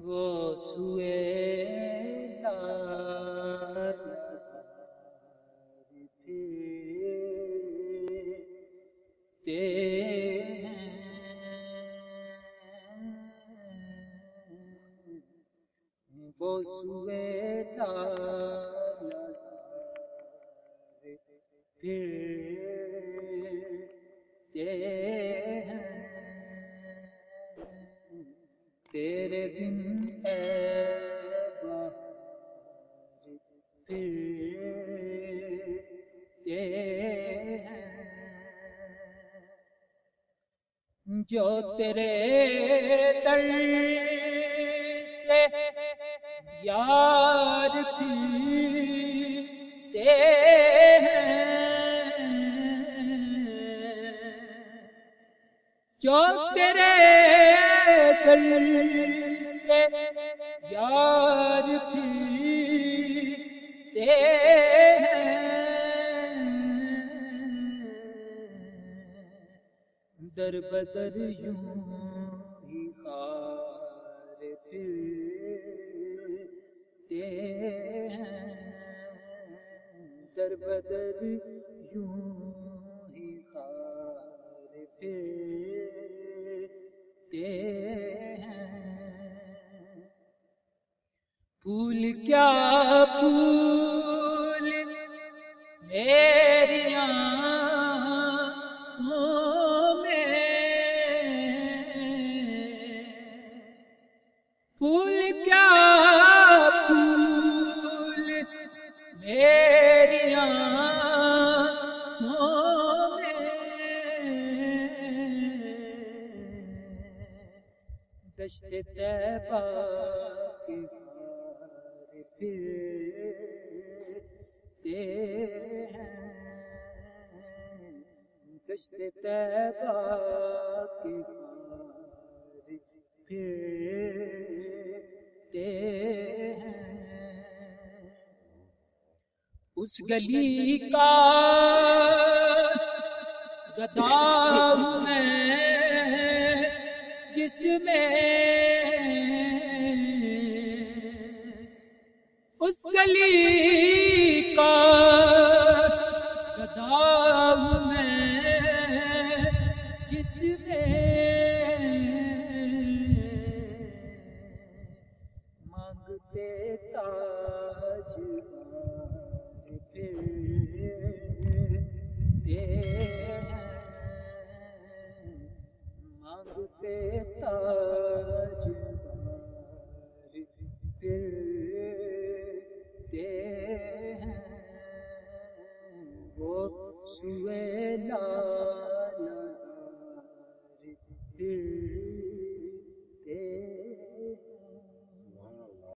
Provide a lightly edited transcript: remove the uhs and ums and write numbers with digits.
وہ سوئے لال پھرتے ہیں، وہ سوئے لال پھرتے ہیں، تیرے بن اے بہار پھرتے ہیں، جو تیرے در سے یار پھرتے ہیں، جو تیرے در سے یار پھرتے ہیں، در بدر یوں ہی خار پھرتے ہیں، در بدر یوں ہی خار پھرتے ہیں، پھول کیا پھول میری آنکھوں میں، پھول کیا پھول میری آنکھوں میں، دشت طیبہ کے خار پھرتے ہیں، دشت طیبہ کے خار پھرتے ہیں، اس گلی کا گدا ہوں میں جس میں، اس گلی کا گدا ہوں میں جس میں، مانگتے تاجدار پھرتے ہیں، مانگتے تاجدار پھرتے ہیں، وہ سوئے لال پھرتے